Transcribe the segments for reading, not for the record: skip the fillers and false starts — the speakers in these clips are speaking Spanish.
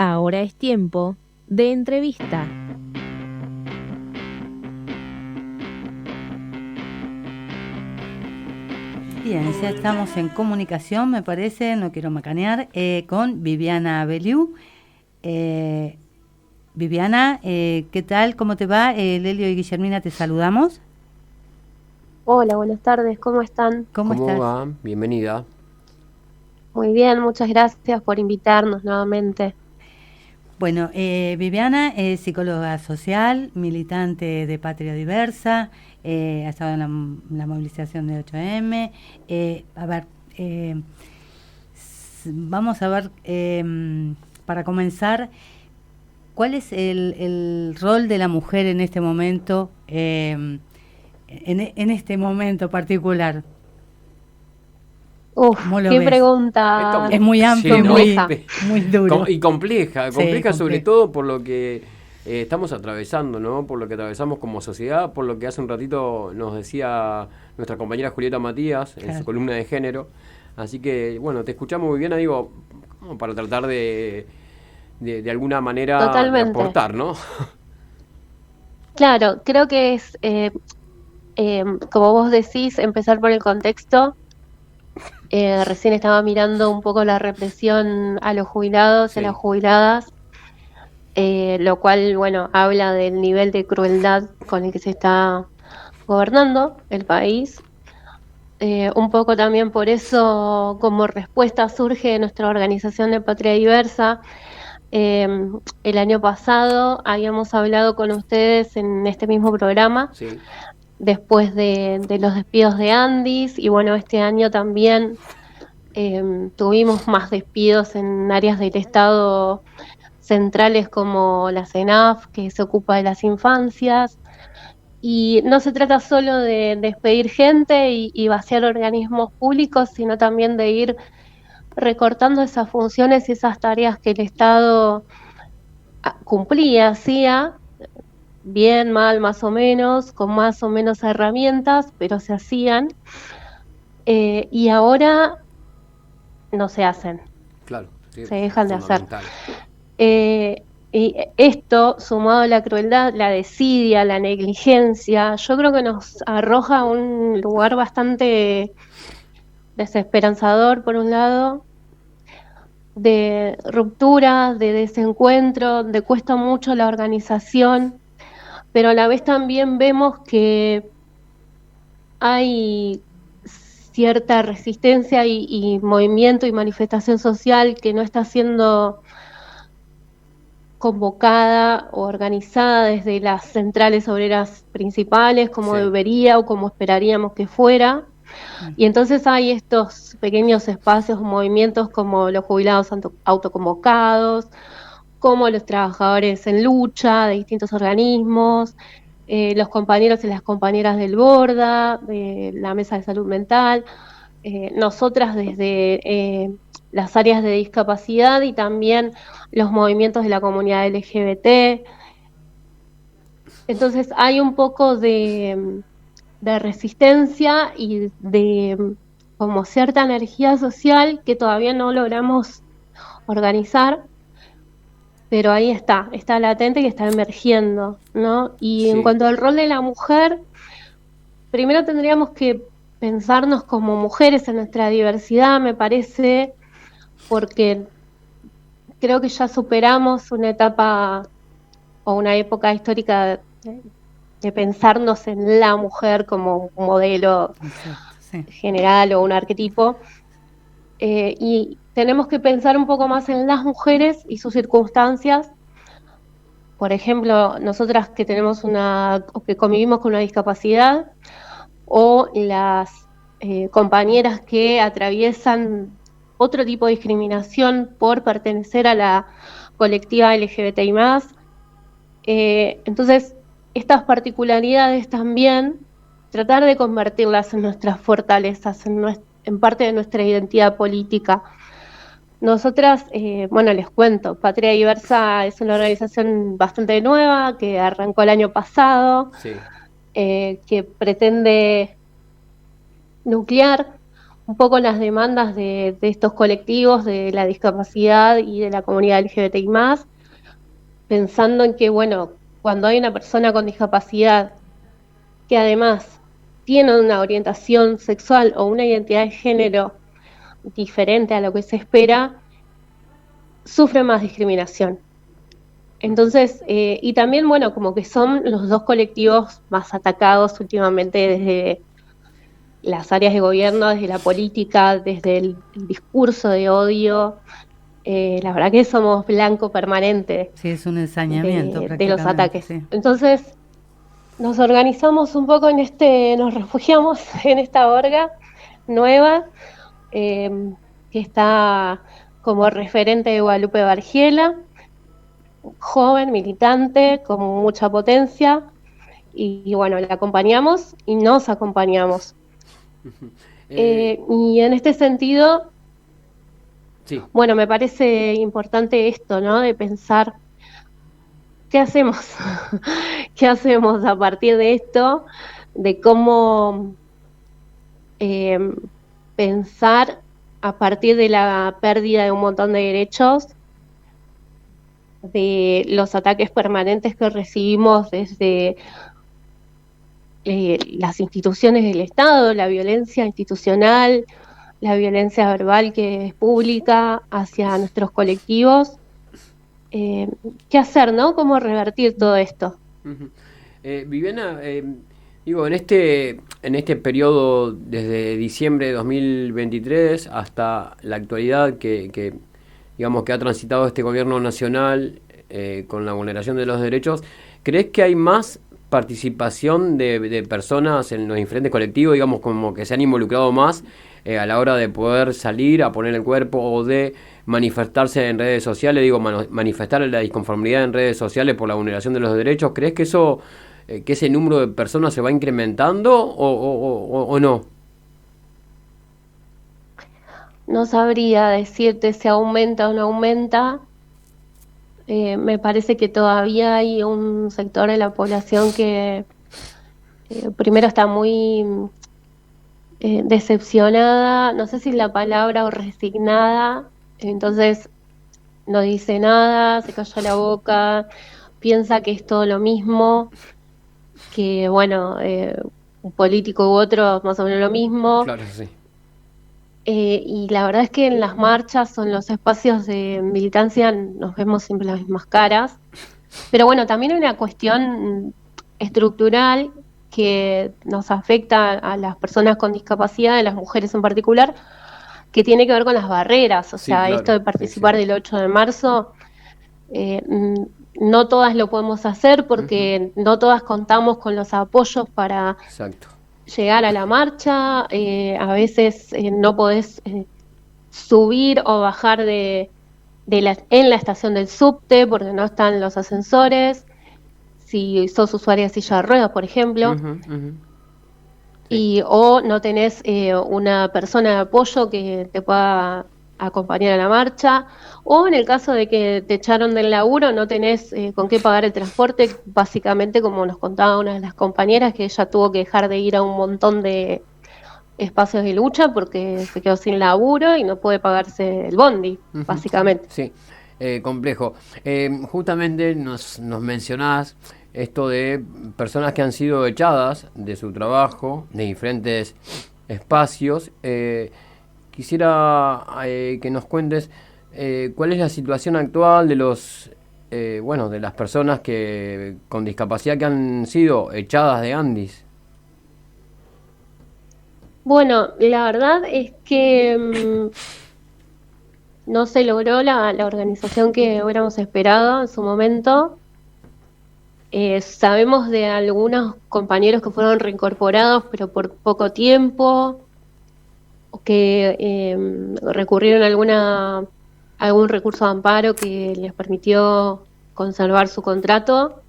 Ahora es tiempo de entrevista. Bien, ya estamos en comunicación, me parece, no quiero macanear, con Viviana Beliú. Viviana, ¿qué tal? ¿Cómo te va? Lelio y Guillermina te saludamos. Hola, buenas tardes, ¿cómo están? ¿Cómo ¿Cómo estás? va? Bienvenida. Muy bien, muchas gracias por invitarnos nuevamente. Bueno, Viviana es psicóloga social, militante de Patria Diversa, ha estado en la movilización de 8M. A ver, vamos a ver, para comenzar, ¿cuál es el rol de la mujer en este momento, en este momento particular? ¿Cómo lo Qué ves? pregunta Es muy amplio Sí, y ¿no? compleja. muy duro. Y compleja, Sí, compleja sobre complejo. todo por lo que estamos atravesando, ¿no? Por lo que atravesamos como sociedad, por lo que hace un ratito nos decía nuestra compañera Julieta Matías en Claro. su columna de género. Así que, bueno, te escuchamos muy bien, digo, como para tratar de alguna manera de Totalmente. aportar, ¿no? Claro, creo que es, como vos decís, empezar por el contexto. Recién estaba mirando un poco la represión a los jubilados y a las Sí, jubiladas, lo cual, bueno, habla del nivel de crueldad con el que se está gobernando el país. Un poco también por eso, como respuesta, surge nuestra organización de Patria Diversa. Eh, el año pasado habíamos hablado con ustedes en este mismo programa, sí, después de los despidos de Andis, y bueno, este año también tuvimos más despidos en áreas del Estado centrales como la CENAF, que se ocupa de las infancias. Y no se trata solo de despedir gente y vaciar organismos públicos, sino también de ir recortando esas funciones y esas tareas que el Estado cumplía, hacía, bien, mal, más o menos, con más o menos herramientas, pero se hacían, y ahora no se hacen, claro, sí, se dejan de hacer. fundamental. Y esto, sumado a la crueldad, la desidia, la negligencia, yo creo que nos arroja a un lugar bastante desesperanzador, por un lado, de ruptura, de desencuentro, de cuesta mucho la organización, pero a la vez también vemos que hay cierta resistencia y movimiento y manifestación social que no está siendo convocada o organizada desde las centrales obreras principales como Sí, debería o como esperaríamos que fuera. Y entonces hay estos pequeños espacios, movimientos como los jubilados autoconvocados, como los trabajadores en lucha de distintos organismos, los compañeros y las compañeras del Borda, de la Mesa de Salud Mental, nosotras desde las áreas de discapacidad y también los movimientos de la comunidad LGBT. Entonces hay un poco de resistencia y de como cierta energía social que todavía no logramos organizar, pero ahí está latente y está emergiendo, ¿no? Y en sí, cuanto al rol de la mujer, primero tendríamos que pensarnos como mujeres en nuestra diversidad, me parece, porque creo que ya superamos una etapa o una época histórica de pensarnos en la mujer como un modelo Exacto, sí. general o un arquetipo, y tenemos que pensar un poco más en las mujeres y sus circunstancias. Por ejemplo, nosotras que tenemos o que convivimos con una discapacidad, o las compañeras que atraviesan otro tipo de discriminación por pertenecer a la colectiva LGBTI+. Entonces, estas particularidades también, tratar de convertirlas en nuestras fortalezas, en parte de nuestra identidad política. Nosotras, bueno, les cuento, Patria Diversa es una organización bastante nueva que arrancó el año pasado, sí, que pretende nuclear un poco las demandas de estos colectivos, de la discapacidad y de la comunidad LGBTI+, pensando en que, bueno, cuando hay una persona con discapacidad que además tiene una orientación sexual o una identidad de género diferente a lo que se espera, sufre más discriminación. Entonces, y también, bueno, como que son los dos colectivos más atacados últimamente desde las áreas de gobierno, desde la política, desde el discurso de odio. La verdad que somos blanco permanente. Sí, es un ensañamiento de los ataques. Sí. Entonces, nos organizamos un poco nos refugiamos en esta orga nueva, que está como referente de Guadalupe Bargiela, joven, militante, con mucha potencia, y bueno, la acompañamos y nos acompañamos. Y en este sentido, sí. Bueno, me parece importante esto, ¿no? De pensar, ¿qué hacemos? ¿Qué hacemos a partir de esto? De cómo pensar a partir de la pérdida de un montón de derechos, de los ataques permanentes que recibimos desde las instituciones del Estado, la violencia institucional, la violencia verbal que es pública hacia nuestros colectivos. ¿Qué hacer, no? ¿Cómo revertir todo esto? Viviana, digo, en este periodo desde diciembre de 2023 hasta la actualidad que digamos que ha transitado este gobierno nacional con la vulneración de los derechos, ¿crees que hay más participación de personas en los diferentes colectivos, digamos, como que se han involucrado más a la hora de poder salir a poner el cuerpo o de manifestarse en redes sociales, digo, manifestar la disconformidad en redes sociales por la vulneración de los derechos? ¿Crees que eso, que ese número de personas se va incrementando o no? No sabría decirte si aumenta o no aumenta. Me parece que todavía hay un sector de la población que primero está muy decepcionada, no sé si es la palabra, o resignada, entonces no dice nada, se calla la boca, piensa que es todo lo mismo, que bueno, un político u otro más o menos lo mismo. Claro, sí. Y la verdad es que en las marchas o en los espacios de militancia nos vemos siempre las mismas caras. Pero bueno, también hay una cuestión estructural que nos afecta a las personas con discapacidad, a las mujeres en particular, que tiene que ver con las barreras. O sea, claro, esto de participar del 8 de marzo, no todas lo podemos hacer porque no todas contamos con los apoyos para llegar a la marcha. A veces no podés subir o bajar en la estación del subte porque no están los ascensores, si sos usuaria de silla de ruedas, por ejemplo, o no tenés una persona de apoyo que te pueda acompañar a la marcha, o en el caso de que te echaron del laburo, no tenés con qué pagar el transporte, básicamente como nos contaba una de las compañeras, que ella tuvo que dejar de ir a un montón de espacios de lucha porque se quedó sin laburo y no puede pagarse el bondi, básicamente. Sí, complejo. Justamente nos mencionás esto de personas que han sido echadas de su trabajo, de diferentes espacios. Quisiera que nos cuentes cuál es la situación actual de de las personas con discapacidad que han sido echadas de Andis. Bueno, la verdad es que no se logró la organización que hubiéramos esperado en su momento. Sabemos de algunos compañeros que fueron reincorporados, pero por poco tiempo, que recurrieron a algún recurso de amparo que les permitió conservar su contrato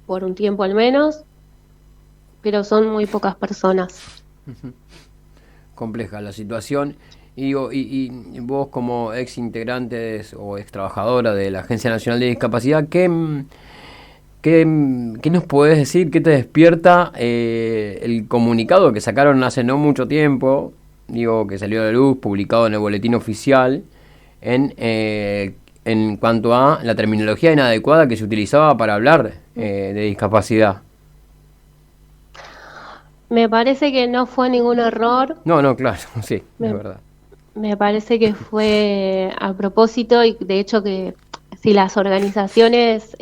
por un tiempo al menos, pero son muy pocas personas. Compleja la situación. Y vos, como ex integrante o ex trabajadora de la Agencia Nacional de Discapacidad, ¿qué nos podés decir? ¿Qué te despierta el comunicado que sacaron hace no mucho tiempo digo, que salió a la luz, publicado en el boletín oficial, en cuanto a la terminología inadecuada que se utilizaba para hablar de discapacidad. Me parece que no fue ningún error. No, claro, sí, es Me, verdad. me parece que fue a propósito y de hecho que si las organizaciones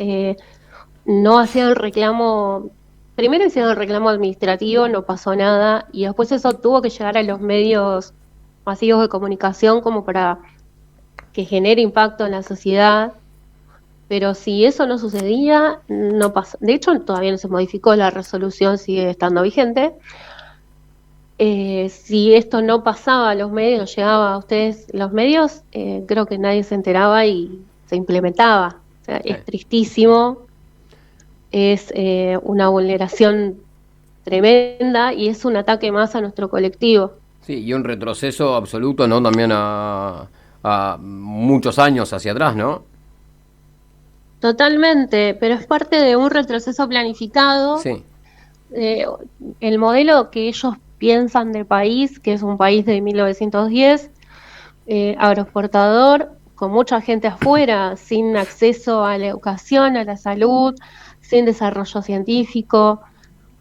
no hacían el reclamo, primero hicieron el reclamo administrativo, no pasó nada y después eso tuvo que llegar a los medios masivos de comunicación como para que genere impacto en la sociedad. Pero si eso no sucedía, no pasa. De hecho, todavía no se modificó, la resolución sigue estando vigente. Si esto no pasaba a los medios, no llegaba a ustedes los medios, creo que nadie se enteraba y se implementaba. O sea, es tristísimo, es una vulneración tremenda y es un ataque más a nuestro colectivo. Sí, y un retroceso absoluto, ¿no? También a muchos años hacia atrás, ¿no? Totalmente, pero es parte de un retroceso planificado. Sí. El modelo que ellos piensan del país, que es un país de 1910, agroexportador, con mucha gente afuera, sin acceso a la educación, a la salud, sin desarrollo científico,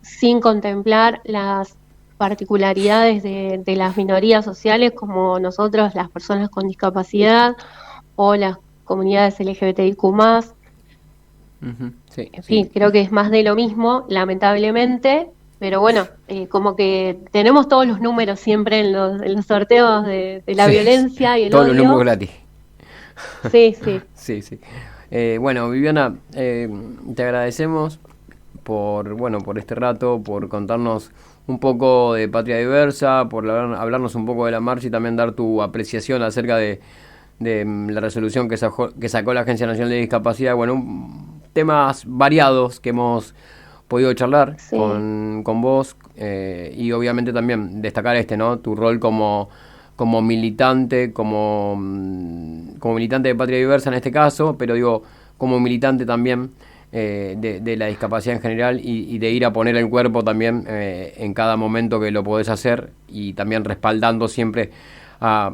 sin contemplar las particularidades de las minorías sociales como nosotros, las personas con discapacidad o las comunidades LGBTIQ+. Sí, En fin, creo que es más de lo mismo, lamentablemente, pero bueno, como que tenemos todos los números siempre en los sorteos de la violencia y el todos odio. los números gratis. Sí. Sí. Bueno, Viviana, te agradecemos por este rato, por contarnos un poco de Patria Diversa, por hablarnos un poco de la marcha y también dar tu apreciación acerca de la resolución que sacó la Agencia Nacional de Discapacidad. Bueno, temas variados que hemos podido charlar con vos y obviamente también destacar ¿no? Tu rol como militante, como militante de Patria Diversa en este caso, pero digo, como militante también de la discapacidad en general y de ir a poner el cuerpo también en cada momento que lo podés hacer y también respaldando siempre a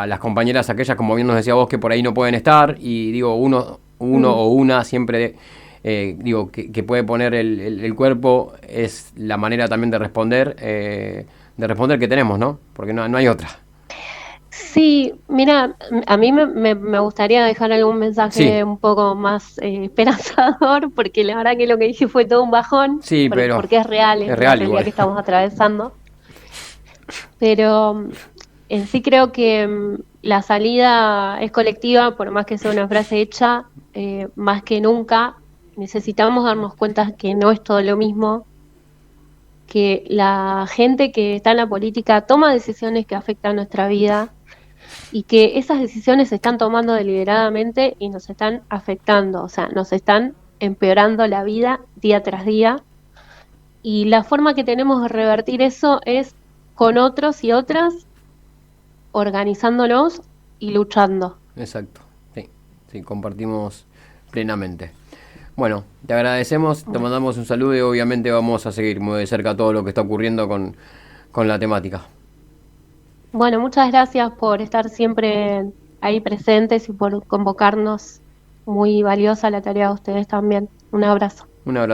las compañeras aquellas, como bien nos decía vos, que por ahí no pueden estar y digo, uno o una siempre que puede poner el cuerpo es la manera también de responder que tenemos, ¿no? Porque no hay otra. Sí, mira, a mí me gustaría dejar algún mensaje un poco más esperanzador, porque la verdad que lo que dije fue todo un bajón, porque es real, es la realidad igual que estamos atravesando. Pero en sí creo que la salida es colectiva, por más que sea una frase hecha, más que nunca necesitamos darnos cuenta que no es todo lo mismo, que la gente que está en la política toma decisiones que afectan nuestra vida y que esas decisiones se están tomando deliberadamente y nos están afectando, o sea, nos están empeorando la vida día tras día. Y la forma que tenemos de revertir eso es con otros y otras, organizándonos y luchando. Exacto, sí, compartimos plenamente. Bueno, te agradecemos, te mandamos un saludo y obviamente vamos a seguir muy de cerca todo lo que está ocurriendo con la temática. Bueno, muchas gracias por estar siempre ahí presentes y por convocarnos. Muy valiosa la tarea de ustedes también. Un abrazo. Un abrazo.